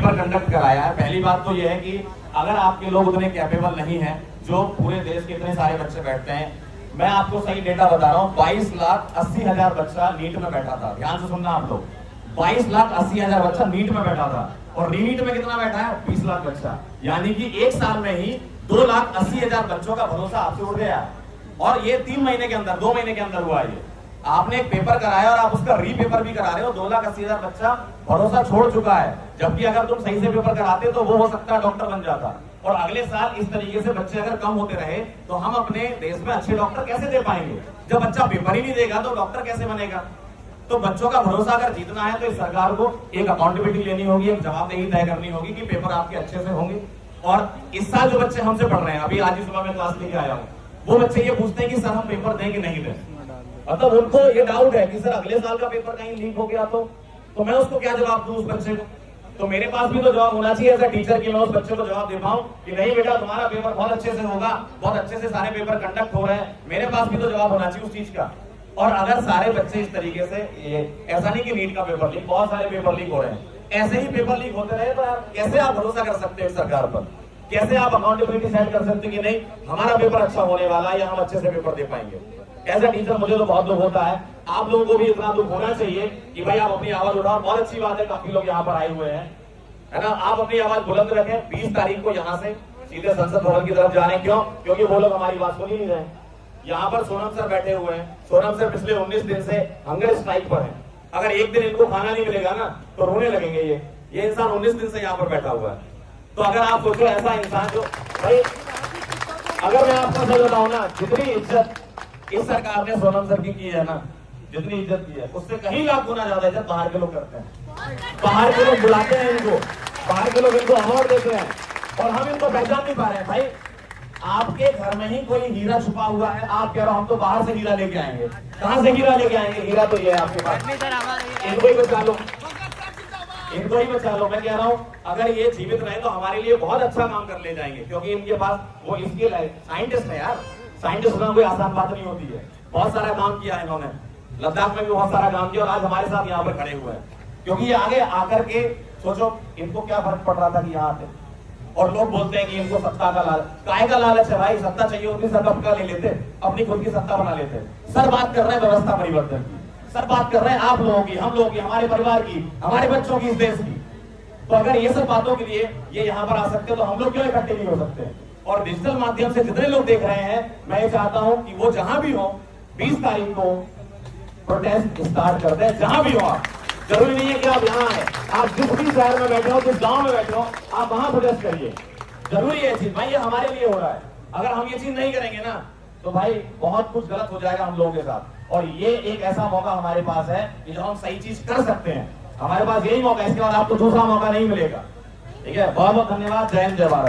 Paper conduct कराया है। पहली बात तो यह है कि अगर आपके लोग उतने कैपेबल नहीं है, जो पूरे देश के इतने सारे बच्चे बैठते हैं, मैं आपको सही डेटा बता रहा हूँ, 22,80,000 बच्चा नीट में बैठा था। ध्यान से सुनना आप लोग, 22,80,000 बच्चा नीट में बैठा था, और रीनीट में कितना बैठा है? 20 लाख बच्चा। यानी कि एक साल में ही 2,80,000 बच्चों का भरोसा आपसे उड़ गया। और ये 3 महीने के अंदर, 2 महीने के अंदर हुआ ये। आपने एक पेपर कराया और आप उसका रीपेपर भी करा रहे हो। 2,80,000 बच्चा भरोसा छोड़ चुका है। जबकि अगर तुम सही से पेपर कराते तो वो हो सकता है डॉक्टर बन जाता। और अगले साल इस तरीके से बच्चे अगर कम होते रहे तो हम अपने देश में अच्छे डॉक्टर कैसे दे पाएंगे? जब बच्चा पेपर ही नहीं देगा तो डॉक्टर कैसे बनेगा? तो बच्चों का भरोसा अगर जीतना है तो इस सरकार को एक अकाउंटेबिलिटी लेनी होगी, एक जवाबदेही तय करनी होगी कि पेपर आपके अच्छे से होंगे। और इस साल जो बच्चे हमसे पढ़ रहे हैं, अभी आज ही सुबह मैं क्लास लेके आया हूँ, वो बच्चे ये पूछते हैं कि सर हम पेपर दें कि नहीं दें। मतलब उनको ये डाउट है कि सर अगले साल का पेपर कहीं लीक हो गया तो मैं उसको क्या जवाब दूं उस बच्चे को? तो मेरे पास भी तो जवाब होना चाहिए एज अ टीचर कि मैं उस बच्चे को जवाब दे पाऊं कि नहीं बेटा तुम्हारा पेपर बहुत अच्छे से होगा, बहुत अच्छे से सारे पेपर कंडक्ट हो रहे हैं। मेरे पास भी तो जवाब होना चाहिए उस चीज का। और अगर सारे बच्चे इस तरीके से, ऐसा नहीं कि नीट का पेपर लीक, बहुत सारे पेपर लीक हो रहे हैं, ऐसे ही पेपर लीक होते रहे तो कैसे आप भरोसा कर सकते हैं सरकार पर? कैसे आप अकाउंटेबिलिटी सेट कर सकते हैं कि नहीं हमारा पेपर अच्छा होने वाला है या हम अच्छे से पेपर दे पाएंगे? एज अ टीचर मुझे तो बहुत दुख होता है। आप लोगों को भी इतना दुख होना चाहिए कि भाई आप अपनी आवाज उठाओ। बहुत अच्छी बात है, काफी लोग यहाँ पर आए हुए हैं, है ना। आप अपनी आवाज बुलंद रखें। 20 तारीख को यहाँ से सीधे संसद भवन की तरफ जा रहे हैं। क्यों? क्योंकि वो लोग हमारी बात सुन ही नहीं रहे। यहाँ पर सोनम सर बैठे हुए हैं। सोनम सर पिछले 19 दिन से हंगर स्ट्राइक पर हैं। अगर एक दिन इनको खाना नहीं मिलेगा ना तो रोने लगेंगे। ये इंसान 19 दिन से यहाँ पर बैठा हुआ है। तो अगर आप सोचो ऐसा इंसान जो, भाई अगर मैं आपको सही बताऊं ना, जितनी इज्जत इस सरकार ने सोनम सर की है ना, जितनी इज्जत की है उससे कहीं लाख गुना ज्यादा इज्जत बाहर के लोग करते हैं। बाहर के लोग बुलाते हैं इनको, बाहर के लोग इनको अवार्ड देते हैं और हम इनको पहचान नहीं पा रहे हैं। भाई आपके घर में ही कोई हीरा छुपा हुआ है, आप कह रहे हो हम तो बाहर से हीरा लेके आएंगे। कहां से हीरा लेके आएंगे? हीरा तो ये है आपके पास, इनको ही बचा लो, इनको ही बचा लो। मैं कह रहा हूं अगर ये जीवित रहे तो हमारे लिए बहुत अच्छा काम कर ले जाएंगे, क्योंकि इनके पास वो स्किल है। साइंटिस्ट है यार, साइंटिस्ट होना कोई आसान बात नहीं होती है। बहुत सारा काम किया है इन्होंने, लद्दाख में भी बहुत सारा काम किया और आज हमारे साथ यहाँ पर खड़े हुए हैं। क्योंकि ये आगे आकर के सोचो इनको क्या फर्क पड़ रहा था कि यहाँ आते। और लोग बोलते हैं कि इनको सत्ता का लालच, काय का लालच है भाई? सत्ता चाहिए होती सर कब का ले लेते, अपनी खुद की सत्ता बना लेते। सर बात कर रहे हैं व्यवस्था परिवर्तन की, सर बात कर रहे हैं आप लोगों की, हम लोगों की, हमारे परिवार की, हमारे बच्चों की, इस देश की। तो अगर ये सब बातों के लिए ये यहाँ पर आ सकते हैं तो हम लोग क्यों इकट्ठे नहीं हो सकते? और डिजिटल माध्यम से जितने लोग देख रहे हैं, मैं ये चाहता हूं कि वो जहां भी हो 20 तारीख को प्रोटेस्ट स्टार्ट कर दें। जहां भी हो आप, जरूरी नहीं है कि आप यहाँ आए, आप जिस भी शहर में बैठे हो, जिस गांव में बैठे हो, आप वहां प्रोटेस्ट करिए। जरूरी है चीज भाई, ये हमारे लिए हो रहा है। अगर हम ये चीज नहीं करेंगे ना तो भाई बहुत कुछ गलत हो जाएगा हम लोगों के साथ। और ये एक ऐसा मौका हमारे पास है कि जो हम सही चीज कर सकते हैं। हमारे पास यही मौका है, इसके बाद आपको दूसरा मौका नहीं मिलेगा। ठीक है, बहुत बहुत धन्यवाद। जय हिंद, जय भारत।